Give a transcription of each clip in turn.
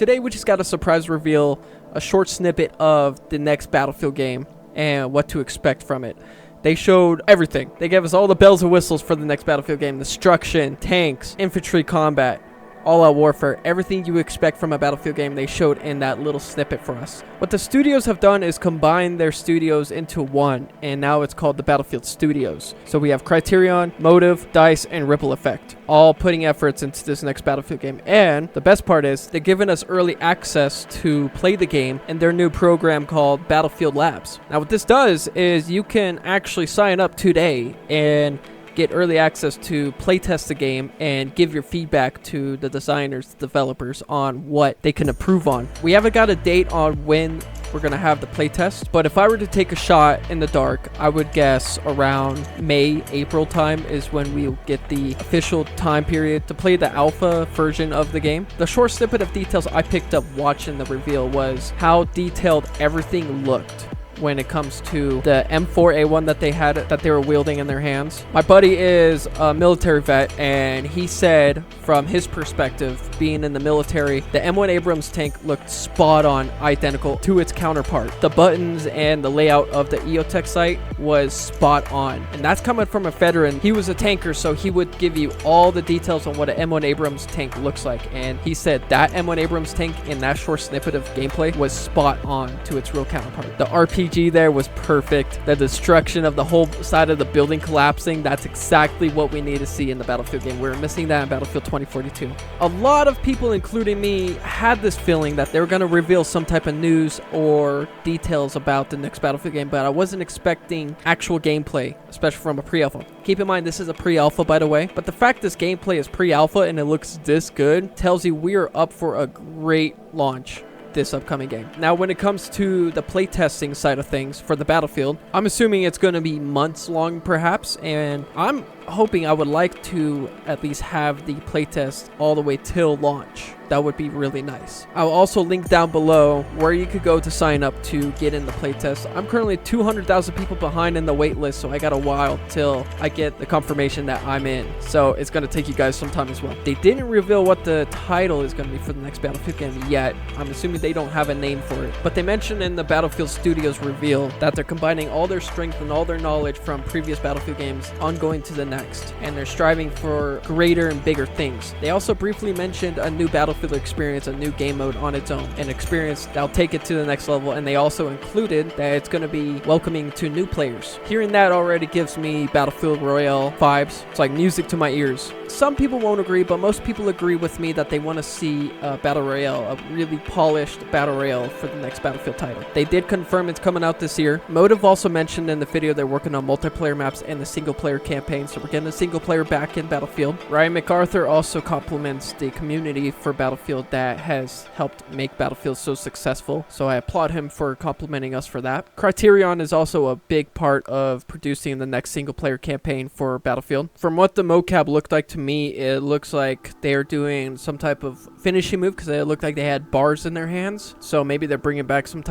today we just got a surprise reveal, a short snippet of the next Battlefield game and what to expect from it. They showed everything. They gave us all the bells and whistles for the next Battlefield game. Destruction, tanks, infantry combat, all-out warfare, everything you expect from a Battlefield game they showed in that little snippet for us. What the studios have done is combine their studios into one, and now it's called the Battlefield Studios. So we have Criterion, Motive, DICE, and Ripple Effect, all putting efforts into this next Battlefield game. And the best part is they're giving us early access to play the game in their new program called Battlefield Labs. Now what this does is you can actually sign up today and get early access to playtest the game and give your feedback to the designers, the developers on what they can improve on. We haven't got a date on when we're gonna have the playtest, but if I were to take a shot in the dark, I would guess around May, April time is when we'll get the official time period to play the alpha version of the game. The short snippet of details I picked up watching the reveal was how detailed everything looked when it comes to the M4A1 that they were wielding in their hands. My buddy is a military vet, and he said from his perspective, being in the military, the M1 Abrams tank looked spot on identical to its counterpart. The buttons and the layout of the EOTech sight was spot on, and that's coming from a veteran. He was a tanker, so he would give you all the details on what an M1 Abrams tank looks like, and he said that M1 Abrams tank in that short snippet of gameplay was spot on to its real counterpart. The RPG there was perfect. The destruction of the whole side of the building collapsing, that's exactly what we need to see in the Battlefield game. We're missing that in Battlefield 2042. A lot of people, including me, had this feeling that they were going to reveal some type of news or details about the next Battlefield game, but I wasn't expecting actual gameplay, especially from a pre-alpha. Keep in mind, this is a pre-alpha, by the way, but the fact this gameplay is pre-alpha and it looks this good tells you we are up for a great launch this upcoming game. Now, when it comes to the playtesting side of things for the Battlefield, I'm assuming it's going to be months long perhaps, and I'm hoping I would like to at least have the playtest all the way till launch. That would be really nice. I'll also link down below where you could go to sign up to get in the playtest. I'm currently 200,000 people behind in the wait list, so I got a while till I get the confirmation that I'm in. So it's going to take you guys some time as well. They didn't reveal what the title is going to be for the next Battlefield game yet. I'm assuming they don't have a name for it. But they mentioned in the Battlefield Studios reveal that they're combining all their strength and all their knowledge from previous Battlefield games ongoing to the next, and they're striving for greater and bigger things. They also briefly mentioned a new Battlefield experience, a new game mode on its own, an experience that'll take it to the next level, and they also included that it's going to be welcoming to new players. Hearing that already gives me Battlefield Royale vibes. It's like music to my ears. Some people won't agree, but most people agree with me that they want to see a Battle Royale, a really polished Battle Royale for the next Battlefield title. They did confirm it's coming out this year. Motive also mentioned in the video they're working on multiplayer maps and the single player campaign, so we're getting a single player back in Battlefield. Ryan MacArthur also compliments the community for Battlefield that has helped make Battlefield so successful, so I applaud him for complimenting us for that. Criterion is also a big part of producing the next single player campaign for Battlefield. From what the mocap looked like to me, it looks like they're doing some type of finishing move, because it looked like they had bars in their hands, so maybe they're bringing back some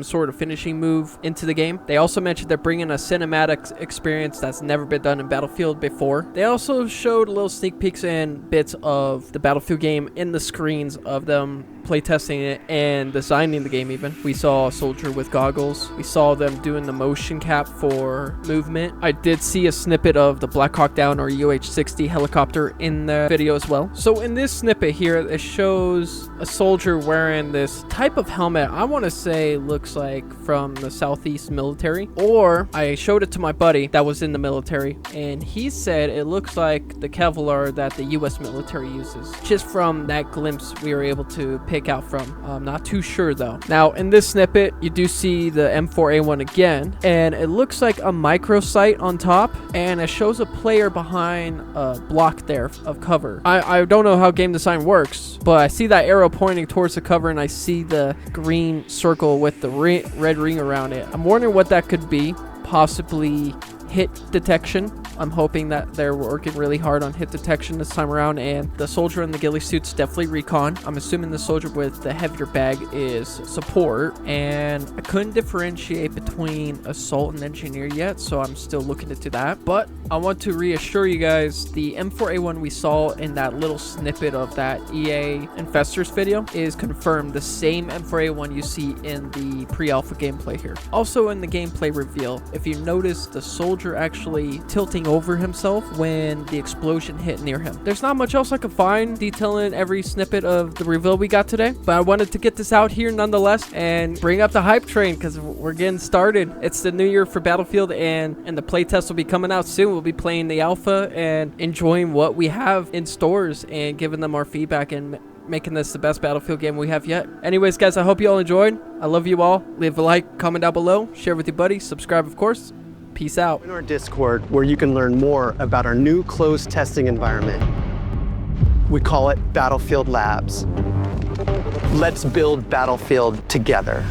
sort of finishing move into the game. They also mentioned they're bringing a cinematic experience that's never been done in Battlefield before. They also showed little sneak peeks and bits of the Battlefield game in the screens of them playtesting it and designing the game. Even we saw a soldier with goggles. We saw them doing the motion cap for movement. I did see a snippet of the Black Hawk Down or UH-60 helicopter in the video as well. So in this snippet here, it shows a soldier wearing this type of helmet I want to say looks like from the Southeast military, or I showed it to my buddy that was in the military, and he said it looks like the Kevlar that the US military uses. Just from that glimpse we were able to pick out from. I'm not too sure though. Now in this snippet you do see the M4A1 again, and it looks like a micro sight on top, and it shows a player behind a block there of cover. I don't know how game design works, but I see that arrow pointing towards the cover, and I see the green circle with the red ring around it. I'm wondering what that could be. Possibly hit detection. I'm hoping that they're working really hard on hit detection this time around, and the soldier in the ghillie suit's definitely recon. I'm assuming the soldier with the heavier bag is support, and I couldn't differentiate between assault and engineer yet, so I'm still looking into that. But I want to reassure you guys, the M4A1 we saw in that little snippet of that EA Infestors video is confirmed the same M4A1 you see in the pre-alpha gameplay here. Also in the gameplay reveal, if you notice the soldier actually tilting over himself when the explosion hit near him. There's not much else I could find detailing every snippet of the reveal we got today, but I wanted to get this out here nonetheless and bring up the hype train because we're getting started. It's the new year for Battlefield, and the playtest will be coming out soon. We'll be playing the alpha and enjoying what we have in stores and giving them our feedback and making this the best Battlefield game we have yet. Anyways, guys, I hope you all enjoyed. I love you all. Leave a like, comment down below, share with your buddies, subscribe, of course. Peace out. In our Discord, where you can learn more about our new closed testing environment. We call it Battlefield Labs. Let's build Battlefield together.